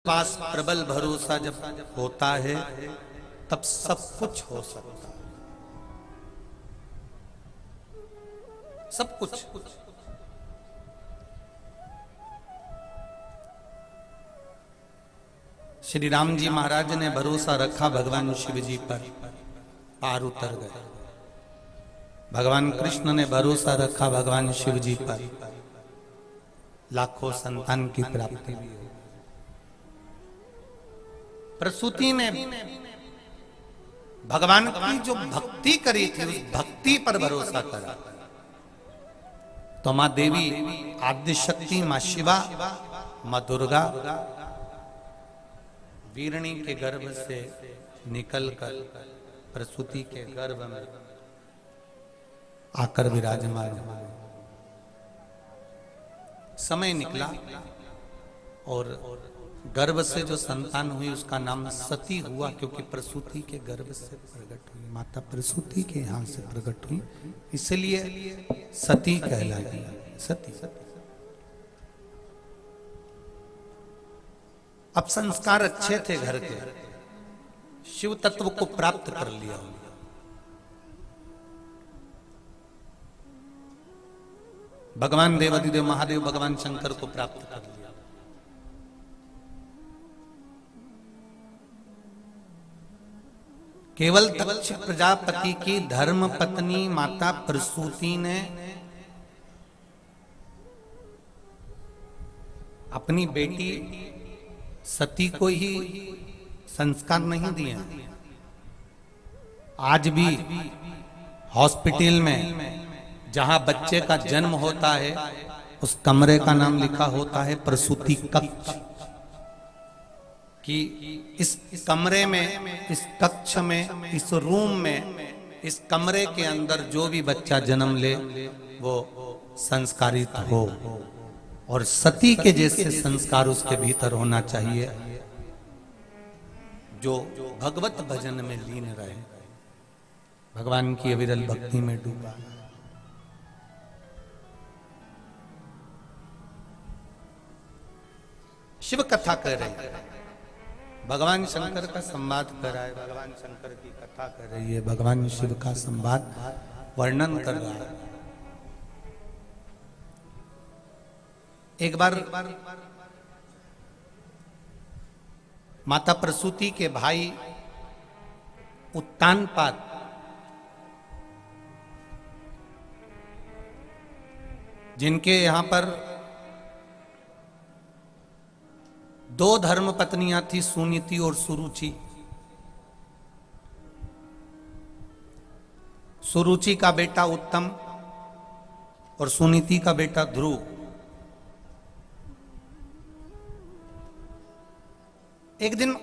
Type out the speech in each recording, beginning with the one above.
विश्वास प्रबल भरोसा जब होता है तब सब कुछ हो सकता है, सब कुछ। श्री राम जी महाराज ने भरोसा रखा भगवान शिव जी पर, पार उतर गए। भगवान कृष्ण ने भरोसा रखा भगवान शिव जी पर, लाखों संतान की प्राप्ति भी हुई। प्रसूति ने भगवान की जो भक्ति करी थी उस भक्ति पर भरोसा करा, तो मां देवी आद्य शक्ति, मां शिवा, मां दुर्गा वीरणी के गर्भ से निकलकर प्रसूति के गर्भ में आकर विराजमान हुए। समय निकला और गर्भ से जो संतान हुई उसका नाम सती हुआ, क्योंकि प्रसूति के गर्भ से प्रकट हुई, माता प्रसूति के यहां से प्रकट हुई, इसलिए सती कहलाई। सती। अब संस्कार अच्छे थे घर के, शिव तत्व को प्राप्त कर लिया। भगवान देवादिदेव महादेव भगवान शंकर को प्राप्त कर लिया। केवल दक्ष प्रजापति की धर्म पत्नी माता प्रसूति ने अपनी बेटी सती को ही संस्कार नहीं दिए। आज भी हॉस्पिटल में जहां बच्चे का जन्म होता है उस कमरे का नाम लिखा होता है प्रसूति कक्ष, कि इस कमरे में, इस कक्ष में, इस रूम में, इस कमरे के अंदर जो भी बच्चा जन्म ले वो संस्कारित हो, और सती के जैसे संस्कार उसके भीतर होना चाहिए, जो भगवत भजन में लीन रहे, भगवान की अविरल भक्ति में डूबा। शिव कथा कर रहे हैं, भगवान शंकर का संवाद कर रहा है, भगवान शंकर की कथा कर रही है, भगवान शिव का संवाद वर्णन कर रहा है। एक बार माता प्रसूति के भाई उत्तानपाद जिनके यहां पर दो धर्म पत्नियां थी, सुनीति और सुरुचि। सुरुचि का बेटा उत्तम और सुनीति का बेटा ध्रुव। एक दिन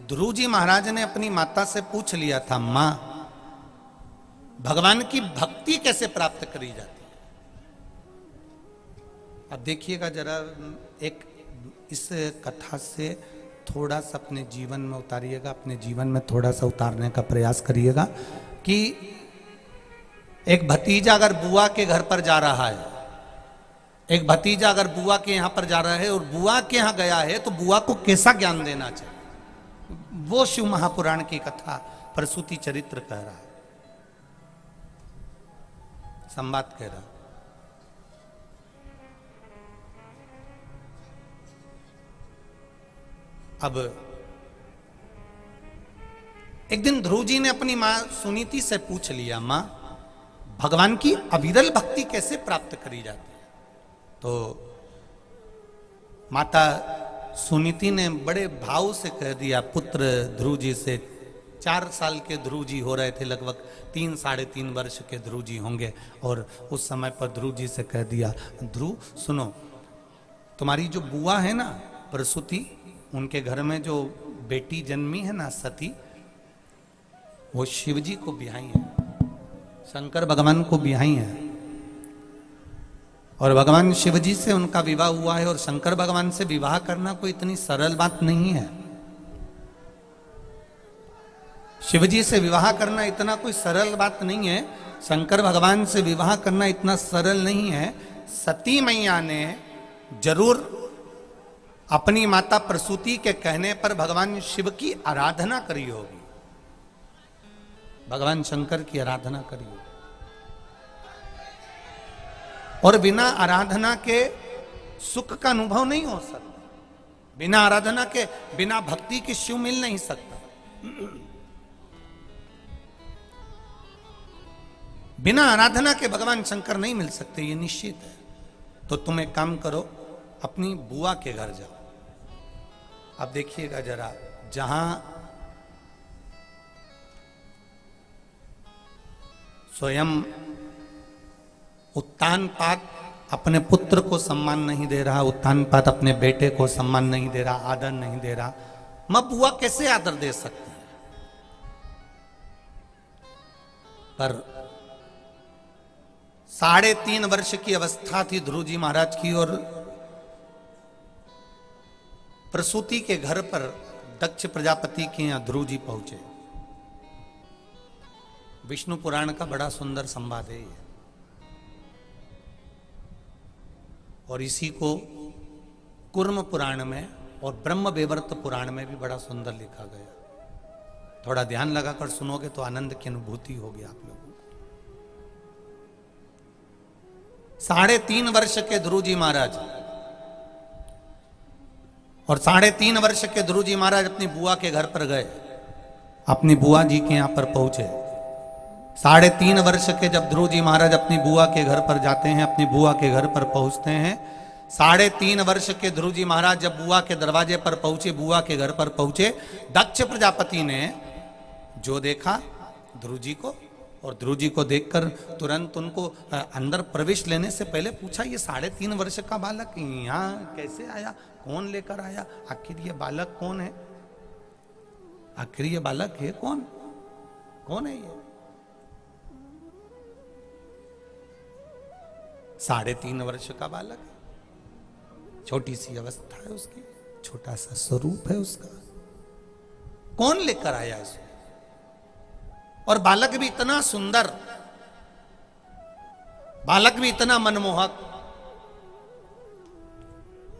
ध्रुव जी महाराज ने अपनी माता से पूछ लिया था, मां भगवान की भक्ति कैसे प्राप्त करी जाती है? अब देखिएगा जरा, एक इस कथा से थोड़ा सा अपने जीवन में उतारिएगा, अपने जीवन में थोड़ा सा उतारने का प्रयास करिएगा कि एक भतीजा अगर बुआ के घर पर जा रहा है, एक भतीजा अगर बुआ के यहां पर जा रहा है और बुआ के यहां गया है तो बुआ को कैसा ज्ञान देना चाहिए, वो शिव महापुराण की कथा प्रसूति चरित्र कह रहा है, संवाद कह रहा है। अब एक दिन ध्रुव जी ने अपनी मां सुनीति से पूछ लिया, मां भगवान की अविरल भक्ति कैसे प्राप्त करी जाती है? तो माता सुनीति ने बड़े भाव से कह दिया, पुत्र ध्रुव जी से, 4 साल के ध्रुव जी हो रहे थे, लगभग 3 साढ़े 3 वर्ष के ध्रुव जी होंगे, और उस समय पर ध्रुव जी से कह दिया, ध्रुव सुनो, तुम्हारी जो बुआ है ना प्रसूति, उनके घर में जो बेटी जन्मी है ना सती, वो शिव जी को ब्याही है, शंकर भगवान को ब्याही है, और भगवान शिव जी से उनका विवाह हुआ है, और शंकर भगवान से विवाह करना कोई इतनी सरल बात नहीं है। शिव जी से विवाह करना इतना कोई सरल बात नहीं है, शंकर भगवान से विवाह करना इतना सरल नहीं है। सती मैया ने जरूर अपनी माता प्रसूति के कहने पर भगवान शिव की आराधना करी होगी, भगवान शंकर की आराधना करी होगी। और बिना आराधना के सुख का अनुभव नहीं हो सकता, बिना आराधना के, बिना भक्ति के शिव मिल नहीं सकता। बिना आराधना के भगवान शंकर नहीं मिल सकते, ये निश्चित है। तो तुम एक काम करो, अपनी बुआ के घर जाओ। अब देखिएगा जरा, जहां स्वयं उत्तानपाद अपने पुत्र को सम्मान नहीं दे रहा, उत्तानपाद अपने बेटे को सम्मान नहीं दे रहा, आदर नहीं दे रहा, मां बुआ कैसे आदर दे सकती है? पर 3.5 वर्ष की अवस्था थी ध्रुव जी महाराज की, और प्रसूति के घर पर दक्ष प्रजापति के यहां ध्रुव जी पहुंचे। विष्णु पुराण का बड़ा सुंदर संवाद है ये, और इसी को कुर्म पुराण में और ब्रह्म वेवर्त पुराण में भी बड़ा सुंदर लिखा गया। थोड़ा ध्यान लगाकर सुनोगे तो आनंद की अनुभूति होगी आप लोगों को। 3.5 वर्ष के ध्रुव जी महाराज, और 3.5 वर्ष के ध्रुव जी महाराज अपनी बुआ के घर पर गए, अपनी बुआ जी के यहां पर पहुंचे। 3.5 वर्ष के जब ध्रुव जी महाराज अपनी बुआ के घर पर जाते हैं, अपनी बुआ के घर पर पहुंचते हैं, 3.5 वर्ष के ध्रुव जी महाराज जब बुआ के दरवाजे पर पहुंचे, बुआ के घर पर पहुंचे, दक्ष प्रजापति ने जो देखा ध्रुव जी को, और ध्रुव जी को देखकर तुरंत उनको अंदर प्रवेश लेने से पहले पूछा, ये 3.5 वर्ष का बालक यहाँ कैसे आया, कौन लेकर आया, आखिर ये बालक कौन है, आखिर ये बालक है कौन, कौन है ये? 3.5 वर्ष का बालक, छोटी सी अवस्था है उसकी, छोटा सा स्वरूप है उसका, कौन लेकर आया इसको? और बालक भी इतना सुंदर, बालक भी इतना मनमोहक।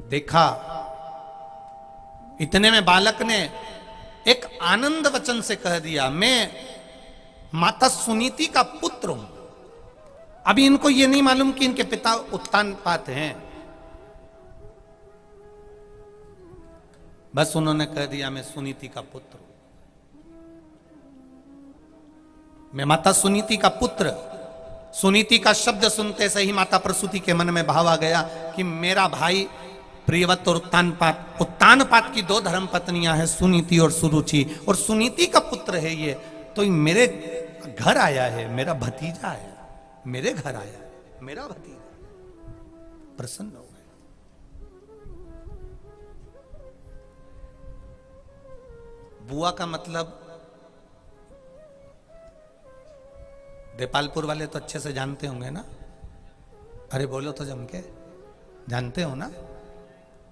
देखा, इतने में बालक ने एक आनंद वचन से कह दिया, मैं माता सुनीति का पुत्र हूं। अभी इनको ये नहीं मालूम कि इनके पिता उत्तानपाद हैं, बस उन्होंने कह दिया मैं सुनीति का पुत्र हूं, मैं माता सुनीति का पुत्र। सुनीति का शब्द सुनते से ही माता प्रसूति के मन में भाव आ गया कि मेरा भाई प्रियव्रत और उत्तानपाद, उत्तानपाद की 2 धर्म पत्नियां हैं, सुनीति और सुरुचि, और सुनीति का पुत्र है ये, तो मेरे घर आया है, मेरा भतीजा है, मेरे घर आया है, मेरा भतीजा। प्रसन्न हो गए। बुआ का मतलब देपालपुर वाले तो अच्छे से जानते होंगे ना, अरे बोलो तो जम के, जानते हो ना?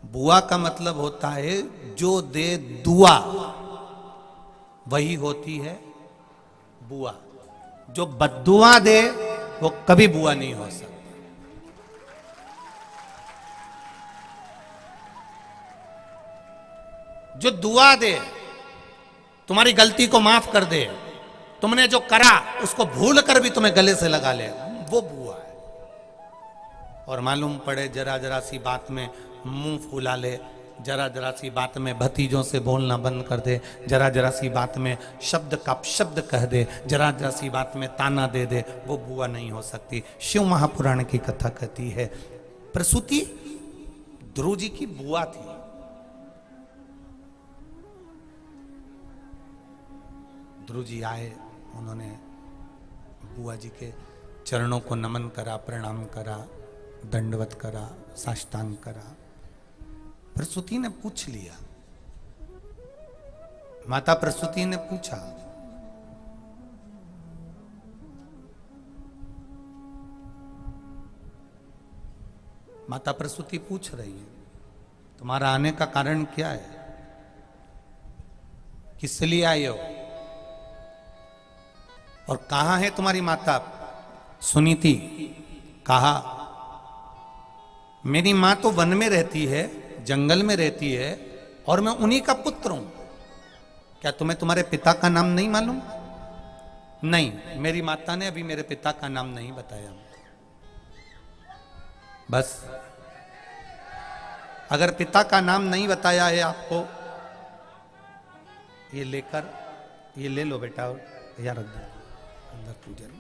बुआ का मतलब होता है जो दे दुआ, वही होती है बुआ। जो बद्दुआ दे वो कभी बुआ नहीं हो सकती। जो दुआ दे, तुम्हारी गलती को माफ कर दे, तुमने जो करा उसको भूल कर भी तुम्हें गले से लगा ले, वो बुआ है। और मालूम पड़े जरा जरा सी बात में मुंह फुला ले, जरा जरा सी बात में भतीजों से बोलना बंद कर दे, जरा जरा सी बात में शब्द का शब्द कह दे, जरा जरा सी बात में ताना दे दे, वो बुआ नहीं हो सकती। शिव महापुराण की कथा कहती है प्रसूति ध्रुव जी की बुआ थी। ध्रुव जी आए, उन्होंने बुआ जी के चरणों को नमन करा, प्रणाम करा, दंडवत करा, साष्टांग करा। प्रसूति ने पूछ लिया, माता प्रसूति ने पूछा, माता प्रसूति पूछ रही है तुम्हारा आने का कारण क्या है, किस लिए आए हो, और कहां है तुम्हारी माता सुनीति? कहा मेरी मां तो वन में रहती है, जंगल में रहती है और मैं उन्हीं का पुत्र हूं। क्या तुम्हें तुम्हारे पिता का नाम नहीं मालूम? नहीं, मेरी माता ने अभी मेरे पिता का नाम नहीं बताया। बस, अगर पिता का नाम नहीं बताया है आपको, ये लेकर, ये ले लो बेटा और यार रख दो अंदर पूजन।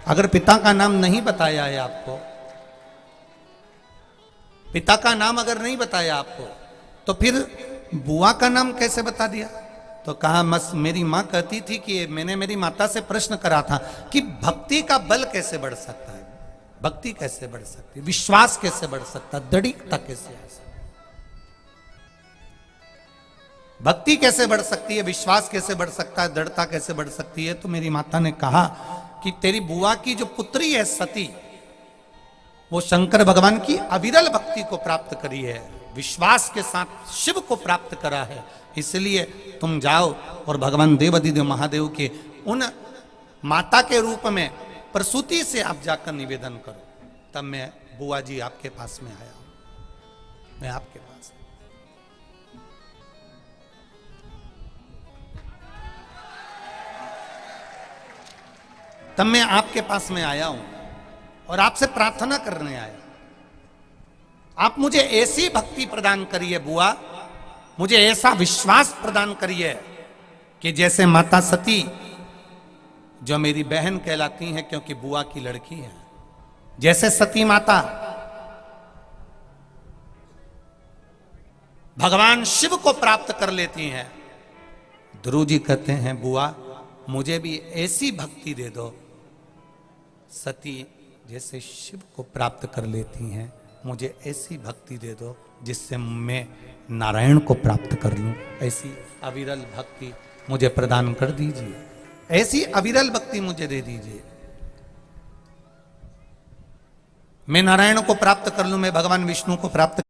अगर पिता का नाम नहीं बताया है आपको, पिता का नाम अगर नहीं बताया आपको, तो फिर बुआ का नाम कैसे बता दिया? तो कहा, बस मेरी मां कहती थी कि मैंने मेरी माता से प्रश्न करा था कि भक्ति का बल कैसे बढ़ सकता है, भक्ति कैसे बढ़ सकती है, विश्वास कैसे बढ़ सकता है, दृढ़ता कैसे आ सकती, भक्ति कैसे बढ़ सकती है, विश्वास कैसे बढ़ सकता है, दृढ़ता कैसे बढ़ सकती है। तो मेरी माता ने कहा कि तेरी बुआ की जो पुत्री है सती, वो शंकर भगवान की अविरल भक्ति को प्राप्त करी है, विश्वास के साथ शिव को प्राप्त करा है, इसलिए तुम जाओ और भगवान देवाधिदेव महादेव के उन माता के रूप में प्रसूति से आप जाकर निवेदन करो। तब मैं बुआ जी आपके पास में आया हूं, मैं आपके पास। तब मैं आपके पास में आया हूं और आपसे प्रार्थना करने आया, आप मुझे ऐसी भक्ति प्रदान करिए बुआ, मुझे ऐसा विश्वास प्रदान करिए कि जैसे माता सती, जो मेरी बहन कहलाती हैं क्योंकि बुआ की लड़की है, जैसे सती माता भगवान शिव को प्राप्त कर लेती हैं, ध्रुव जी कहते हैं बुआ मुझे भी ऐसी भक्ति दे दो, सती जैसे शिव को प्राप्त कर लेती हैं, मुझे ऐसी भक्ति दे दो जिससे मैं नारायण को प्राप्त कर लूं। ऐसी अविरल भक्ति मुझे प्रदान कर दीजिए, ऐसी अविरल भक्ति मुझे दे दीजिए, मैं नारायण को प्राप्त कर लूं, मैं भगवान विष्णु को प्राप्त